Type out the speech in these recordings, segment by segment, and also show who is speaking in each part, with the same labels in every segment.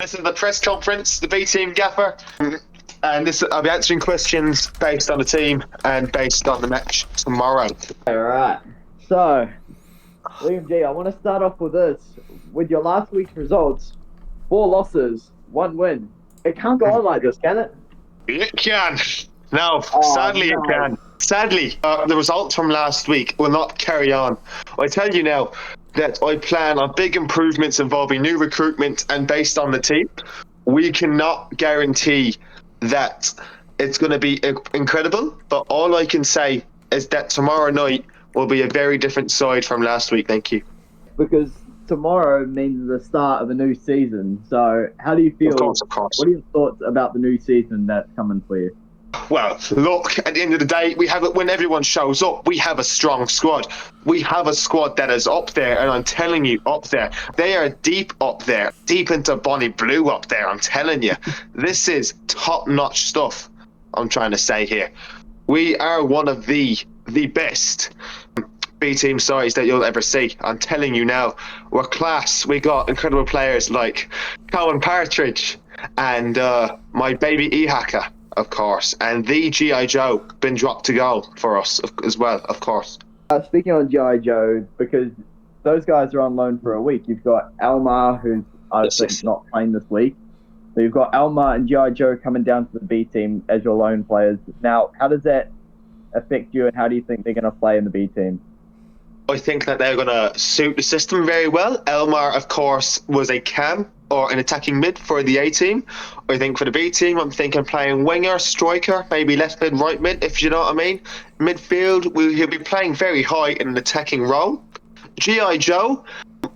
Speaker 1: This is the press conference, the B team gaffer, and I'll be answering questions based on the team and based on the match tomorrow.
Speaker 2: All right. So, William G, I want to start off with this. With your last week's results, 4 losses, 1 win. It can't go on like this, can it?
Speaker 1: It can. No, sadly
Speaker 2: no.
Speaker 1: it can. Sadly, the results from last week will not carry on. I tell you now that I plan on big improvements involving new recruitment and based on the team. We cannot guarantee that it's going to be incredible, but all I can say is that tomorrow night will be a very different side from last week. Thank you.
Speaker 2: Because tomorrow means the start of a new season. So, how do you feel?
Speaker 1: Of course.
Speaker 2: What are your thoughts about the new season that's coming for you?
Speaker 1: Well, look, at the end of the day, when everyone shows up, we have a strong squad. We have a squad that is up there, and I'm telling you, up there. They are deep up there, deep into Bonnie Blue up there, I'm telling you. This is top-notch stuff, I'm trying to say here. We are one of the best B-team sides that you'll ever see. I'm telling you now, we're class. We got incredible players like Cowan Partridge and my baby E-Hacker, of course, and the G.I. Joe been dropped to go for us as well, of course.
Speaker 2: Speaking on G.I. Joe, because those guys are on loan for a week, you've got Almar, who's I think not playing this week. So you've got Almar and G.I. Joe coming down to the B team as your loan players. Now, how does that affect you, and how do you think they're going to play in the B team?
Speaker 1: I think that they're going to suit the system very well. Elmar, of course, was a cam or an attacking mid for the A team. I think for the B team, I'm thinking playing winger, striker, maybe left mid, right mid, if you know what I mean. Midfield, he'll be playing very high in an attacking role. G.I. Joe,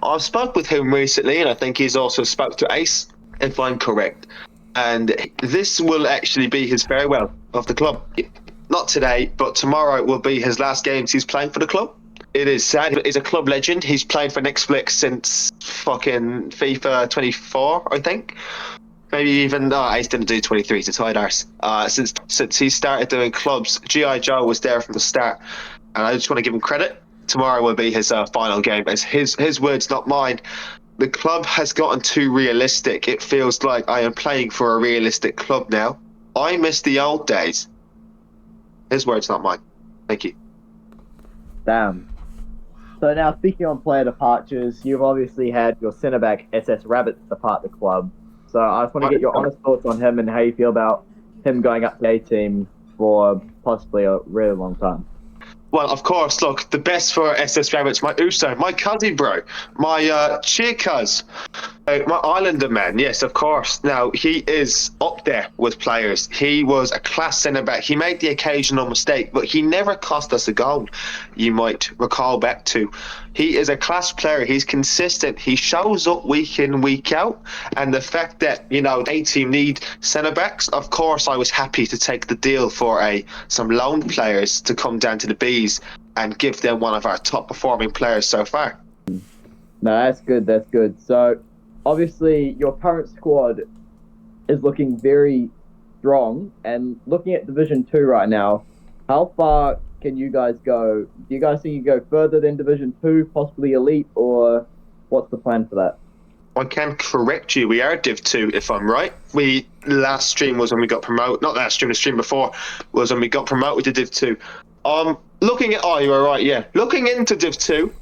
Speaker 1: I've spoke with him recently, and I think he's also spoke to Ace, if I'm correct. And this will actually be his farewell of the club. Not today, but tomorrow will be his last games he's playing for the club. It is sad. He's a club legend. He's played for Nixflix since fucking FIFA 24, I think. Maybe even Ace didn't do 23 to tied arse. Since he started doing clubs, G.I. Joe was there from the start, and I just want to give him credit. Tomorrow will be his final game. It's his words, not mine. The club has gotten too realistic. It feels like I am playing for a realistic club now. I miss the old days. His words, not mine. Thank you.
Speaker 2: Damn. So now, speaking on player departures, you've obviously had your centre-back, SS Rabbits, depart the club. So I just want to get your honest thoughts on him and how you feel about him going up to A team for possibly a really long time.
Speaker 1: Well, of course, look, the best for SS Rabbits, my Uso, my Cuzzy bro, my cheer cuz, my Islander man, yes, of course. Now, he is up there with players. He was a class centre-back. He made the occasional mistake, but he never cost us a goal, you might recall back to. He is a class player. He's consistent. He shows up week in, week out. And the fact that, A team need centre-backs, of course, I was happy to take the deal for some loan players to come down to the Bs and give them one of our top performing players so far.
Speaker 2: No, that's good. That's good. So, obviously, your current squad is looking very strong. And looking at Division 2 right now, how far can you guys go? Do you guys think you go further than Division 2, possibly Elite, or what's the plan for that?
Speaker 1: I can correct you. We are Div 2, if I'm right. Last stream was when we got promoted. Not last stream, the stream before was when we got promoted to Div 2. You were right, yeah. Looking into Div 2,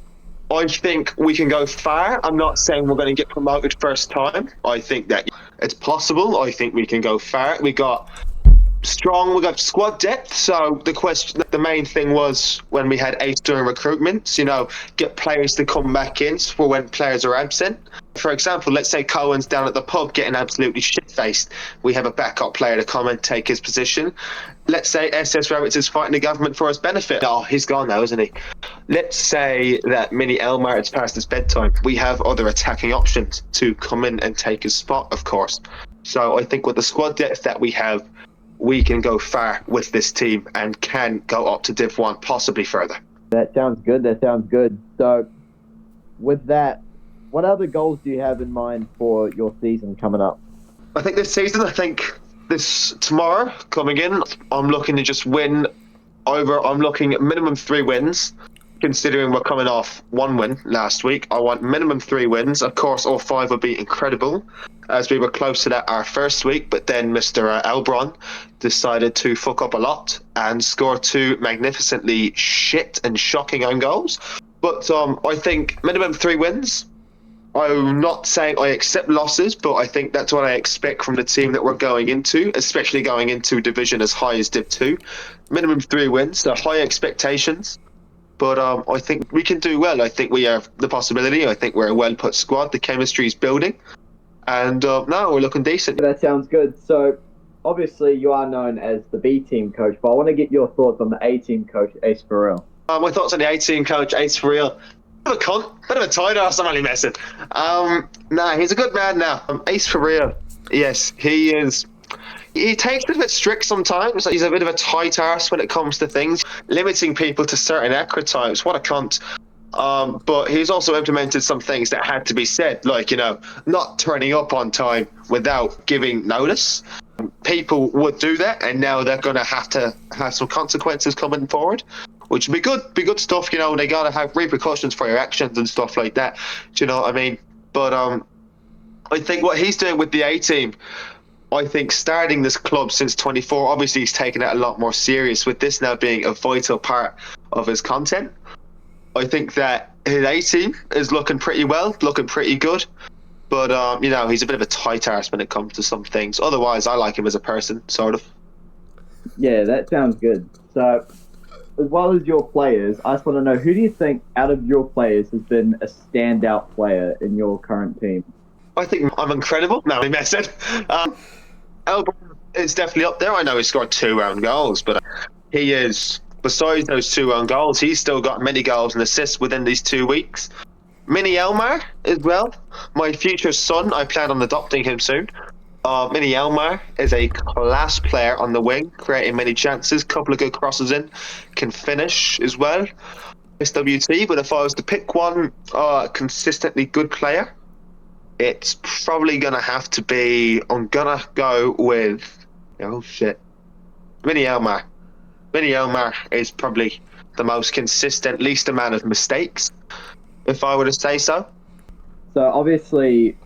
Speaker 1: I think we can go far. I'm not saying we're going to get promoted first time. I think that it's possible. I think we can go far. We got squad depth. So the main thing was when we had Ace doing recruitments, get players to come back in for when players are absent. For example, let's say Cohen's down at the pub getting absolutely shit-faced. We have a backup player to come and take his position. Let's say SS Rabbits is fighting the government for his benefit. Oh, he's gone now, isn't he? Let's say that Mini Elmar, it's past his bedtime. We have other attacking options to come in and take his spot, of course. So I think with the squad depth that we have, we can go far with this team and can go up to Div 1, possibly further.
Speaker 2: That sounds good. So, with that, what other goals do you have in mind for your season coming up?
Speaker 1: I think this tomorrow coming in, I'm looking to just win I'm looking at minimum 3 wins, considering we're coming off 1 win last week. I want minimum 3 wins. Of course, all 5 would be incredible. as we were close to that our first week, but then Mr. Elbron decided to fuck up a lot and score two magnificently shit and shocking own goals. But I think minimum 3 wins. I'm not saying I accept losses, but I think that's what I expect from the team that we're going into, especially going into a division as high as Div 2. Minimum 3 wins, so high expectations. But I think we can do well. I think we have the possibility. I think we're a well put squad. The chemistry is building. And no, we're looking decent.
Speaker 2: That sounds good. So, obviously, you are known as the B team coach, but I want to get your thoughts on the A team coach, Ace for real.
Speaker 1: My thoughts on the 18 coach, Ace for real. Bit of a cunt, bit of a tight ass, I'm only messing. Nah, he's a good man now. Ace for real. Yes, he is. He takes it a bit strict sometimes. He's a bit of a tight ass when it comes to things, limiting people to certain accurate times. What a cunt. But he's also implemented some things that had to be said, like, not turning up on time without giving notice. People would do that, and now they're going to have some consequences coming forward, which would be good stuff. They got to have repercussions for your actions and stuff like that. Do you know what I mean? But I think what he's doing with the A team, I think starting this club since 24, obviously he's taken it a lot more serious with this now being a vital part of his content. I think that his A team is looking pretty well, looking pretty good. But, he's a bit of a tight arse when it comes to some things. Otherwise, I like him as a person, sort of.
Speaker 2: Yeah, that sounds good. So, as well as your players, I just want to know, who do you think out of your players has been a standout player in your current team?
Speaker 1: I think I'm incredible. No, I messed it. Elbron is definitely up there. I know he scored 2 own goals, but he is, besides those 2 own goals, he's still got many goals and assists within these 2 weeks. Mini Elmar as well. My future son, I plan on adopting him soon. Mini Elmar is a class player on the wing, creating many chances, couple of good crosses in, can finish as well. SWT, but if I was to pick one consistently good player, it's probably going to have to be, I'm going to go with, Mini Elmar. Mini Elmar is probably the most consistent, least amount of mistakes, if I were to say so.
Speaker 2: So obviously,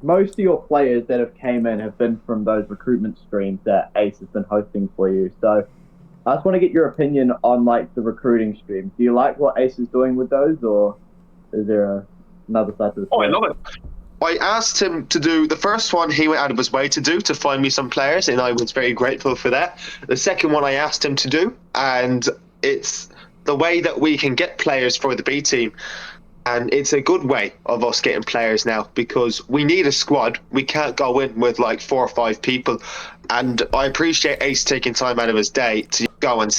Speaker 2: most of your players that have came in have been from those recruitment streams that Ace has been hosting for you. So I just want to get your opinion on the recruiting streams. Do you like what Ace is doing with those, or is there another side to the story?
Speaker 1: I love it. I asked him to do the first one. He went out of his way to find me some players, and I was very grateful for that. The second one I asked him to do, and it's the way that we can get players for the B team. And it's a good way of us getting players now, because we need a squad. We can't go in with 4 or 5 people. And I appreciate Ace taking time out of his day to go and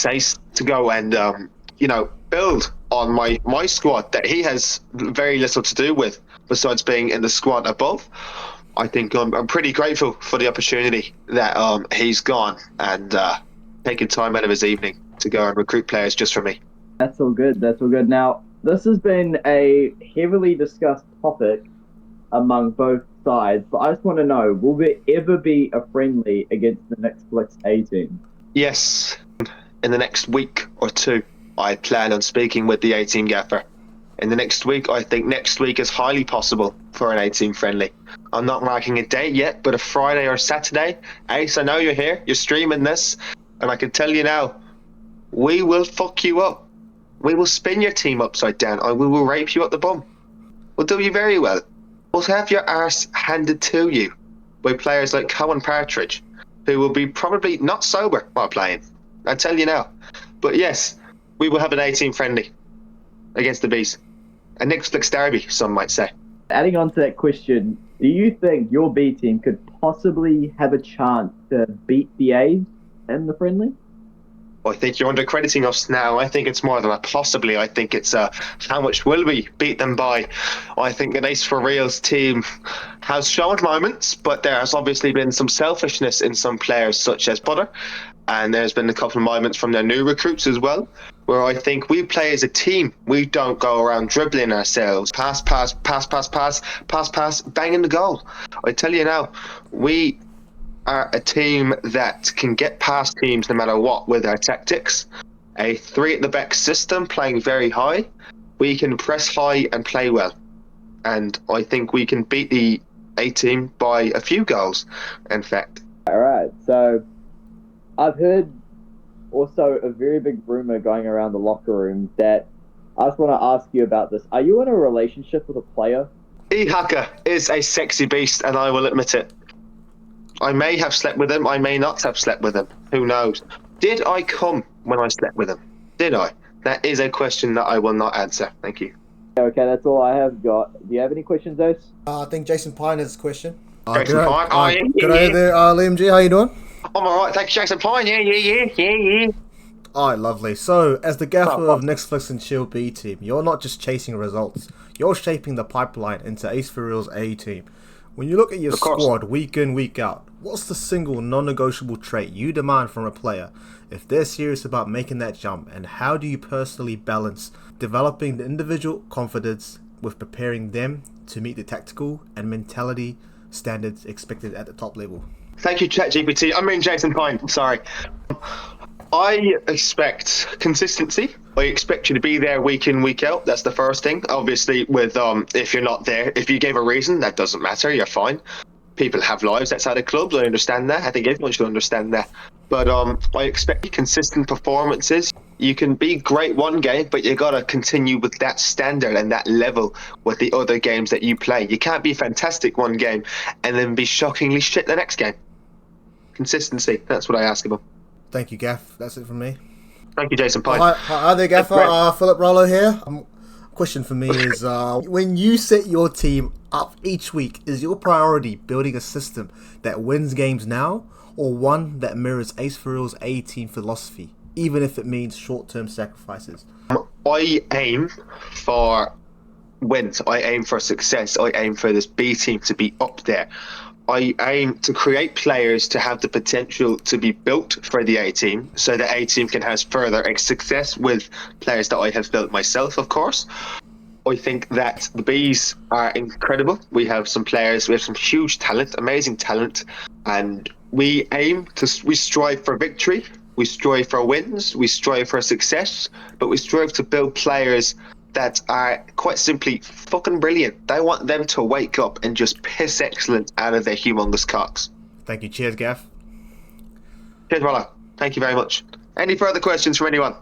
Speaker 1: build on my squad that he has very little to do with, besides being in the squad above. I think I'm pretty grateful for the opportunity that he's gone and taking time out of his evening to go and recruit players just for me.
Speaker 2: That's all good. That's all good. Now, this has been a heavily discussed topic among both sides, but I just want to know, will there ever be a friendly against the Nixflix A team?
Speaker 1: Yes. In the next week or 2, I plan on speaking with the A-team gaffer. In the next week, I think next week is highly possible for an A-team friendly. I'm not marking a date yet, but a Friday or Saturday. Ace, I know you're here, you're streaming this, and I can tell you now, we will fuck you up. We will spin your team upside down, and we will rape you at the bum. We'll do you very well. We'll have your arse handed to you by players like Cohen Partridge, who will be probably not sober while playing. I tell you now. But yes, we will have an A-team friendly against the Bees. A Nixflix derby, some might say.
Speaker 2: Adding on to that question, do you think your B team could possibly have a chance to beat the A's in the friendly?
Speaker 1: I think you're undercrediting us now. I think it's more than a possibly. I think it's how much will we beat them by? I think an Ace for Real's team has shown moments, but there has obviously been some selfishness in some players such as Butter, and there's been a couple of moments from their new recruits as well, where I think we play as a team. We don't go around dribbling ourselves. Pass, banging the goal. I tell you now, we are a team that can get past teams no matter what with our tactics. A 3 at the back system, playing very high. We can press high and play well. And I think we can beat the A team by a few goals, in fact.
Speaker 2: All right. So I've heard also a very big rumor going around the locker room that I just want to ask you about this. Are you in a relationship with a player?
Speaker 1: E-Hacker is a sexy beast, and I will admit it. I may have slept with him, I may not have slept with him. Who knows? Did I come when I slept with him? Did I? That is a question that I will not answer. Thank you.
Speaker 2: Okay, that's all I have got. Do you have any questions, Ace?
Speaker 3: I think Jason Pine has a question.
Speaker 1: Jason Pine.
Speaker 3: G'day there, Liam G. How you doing?
Speaker 1: I'm alright, thank you, Jason Pine. Yeah.
Speaker 3: Alright, lovely. So, as the gaffer
Speaker 1: Oh,
Speaker 3: of Nixflix and Shield B team, you're not just chasing results, you're shaping the pipeline into Ace for Real's A team. When you look at your squad week in, week out, what's the single non-negotiable trait you demand from a player if they're serious about making that jump, and how do you personally balance developing the individual confidence with preparing them to meet the tactical and mentality standards expected at the top level?
Speaker 1: Thank you, ChatGPT. I mean, Jason Pine. Sorry. I expect consistency. I expect you to be there week in, week out. That's the first thing. Obviously, with if you're not there, if you gave a reason, that doesn't matter. You're fine. People have lives outside of clubs. I understand that. I think everyone should understand that. But I expect consistent performances. You can be great one game, but you gotta continue with that standard and that level with the other games that you play. You can't be fantastic one game and then be shockingly shit the next game. Consistency. That's what I ask of them.
Speaker 3: Thank you, Gaff. That's it from me.
Speaker 1: Thank you, Jason Pine.
Speaker 3: Hi there, Gaffer. Philip Rollo here. Question for me is, when you set your team up each week, is your priority building a system that wins games now, or one that mirrors Ace for Real's A team philosophy, even if it means short-term sacrifices?
Speaker 1: I aim for wins. I aim for success. I aim for this B team to be up there. I aim to create players to have the potential to be built for the A team, so the A team can have further success with players that I have built myself, of course. I think that the Bees are incredible. We have some players, we have some huge talent, amazing talent, and we strive for victory, we strive for wins, we strive for success, but we strive to build players that are quite simply fucking brilliant. They want them to wake up and just piss excellence out of their humongous cocks.
Speaker 3: Thank you. Cheers, Gaff.
Speaker 1: Cheers, Rollo. Thank you very much. Any further questions from anyone?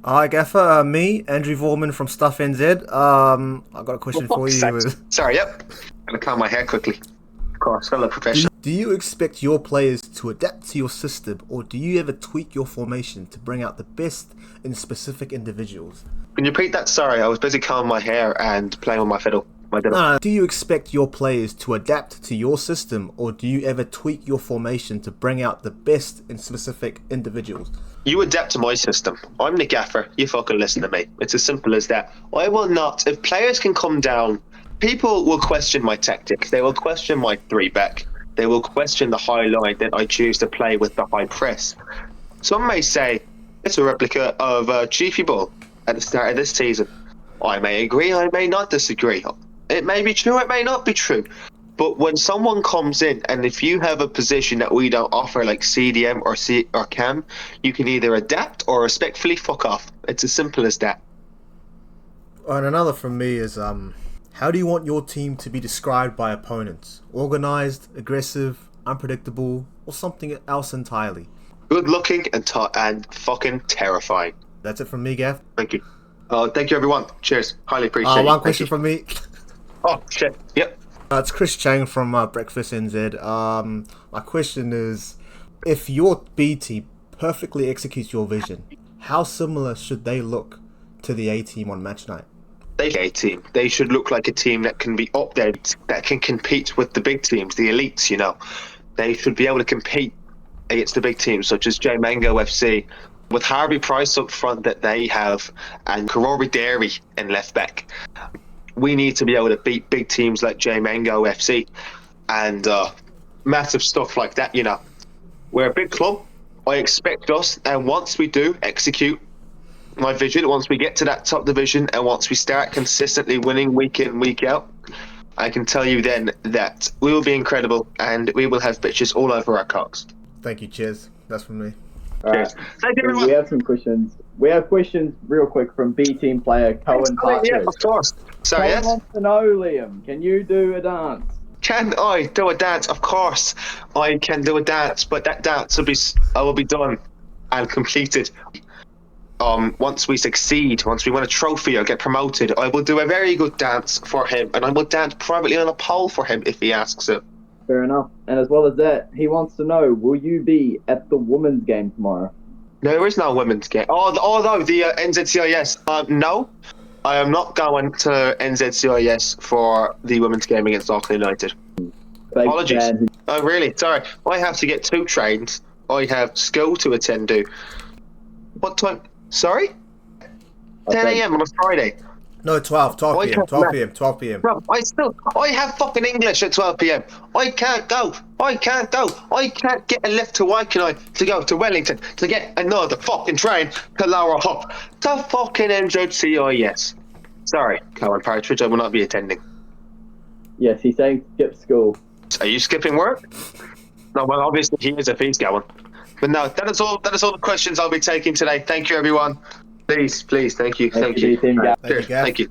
Speaker 3: Hi, Gaffer. Me, Andrew Vorman from Stuff NZ. I've got a question for you.
Speaker 1: Sorry, yep. I'm going to calm my hair quickly. Of course, fellow professional.
Speaker 3: Do you expect your players to adapt to your system, or do you ever tweak your formation to bring out the best in specific individuals?
Speaker 1: Can you repeat that? Sorry, I was busy combing my hair and playing with my fiddle.
Speaker 3: Do you expect your players to adapt to your system, or do you ever tweak your formation to bring out the best in specific individuals?
Speaker 1: You adapt to my system. I'm the gaffer. You fucking listen to me. It's as simple as that. I will not. If players can come down, people will question my tactics. They will question my three-back. They will question the high line that I choose to play with the high press. Some may say it's a replica of Chiefy Ball at the start of this season. I may agree, I may not disagree. It may be true, it may not be true. But when someone comes in, and if you have a position that we don't offer, like CDM or CAM, you can either adapt or respectfully fuck off. It's as simple as that.
Speaker 3: And another from me is, how do you want your team to be described by opponents? Organized, aggressive, unpredictable, or something else entirely?
Speaker 1: Good looking and fucking terrifying.
Speaker 3: That's it from me, Gav.
Speaker 1: Thank you. Thank you, everyone. Cheers. Highly appreciate it.
Speaker 3: One question from me.
Speaker 1: Oh, shit. Yep.
Speaker 3: It's Chris Chang from Breakfast NZ. My question is, if your B team perfectly executes your vision, how similar should they look to the A team on match night?
Speaker 1: A team. They should look like a team that can be up there, that can compete with the big teams, the elites, you know. They should be able to compete against the big teams, such as J Mango FC, with Harvey Price up front that they have, and Karori Dairy in left back. We need to be able to beat big teams like J Mango FC and massive stuff like that, you know. We're a big club. I expect us, and once we do execute my vision, once we get to that top division and once we start consistently winning week in, week out, I can tell you then that we will be incredible and we will have bitches all over our cocks.
Speaker 3: Thank you, cheers. That's from me.
Speaker 1: Cheers. Thank you, everyone.
Speaker 2: We have some questions. We have questions real quick from B team player Cohen Partridge.
Speaker 1: Yeah, of course. Sorry,
Speaker 2: Cohen
Speaker 1: yes?
Speaker 2: wants to know, Liam, can you do a dance?
Speaker 1: Can I do a dance? Of course, I can do a dance, but that dance will be done and completed. Once we succeed, once we win a trophy or get promoted, I will do a very good dance for him, and I will dance privately on a pole for him if he asks it.
Speaker 2: Fair enough. And as well as that, he wants to know, will you be at the women's game tomorrow?
Speaker 1: There is no women's game. Although the NZCIS, no, I am not going to NZCIS for the women's game against Auckland United. Apologies.
Speaker 2: Fan.
Speaker 1: Oh, really? Sorry. I have to get 2 trains. I have school to attend to. What time? Sorry? 10 a.m. on a Friday.
Speaker 3: No, 12 p.m. 12 p.m.
Speaker 1: Bro, I have fucking English at 12 p.m. I can't go. I can't get a lift to Waikiki to go to Wellington to get another fucking train to Lower Hull. To fucking NZCIS. Sorry, Cowan Partridge, I will not be attending.
Speaker 2: Yes, he's saying skip school.
Speaker 1: Are you skipping work? No, well, obviously he is if he's going. But no, that is all the questions I'll be taking today. Thank you, everyone. Please, thank you.
Speaker 2: Thank you, team.
Speaker 3: Thank you, Gav.
Speaker 1: Thank you.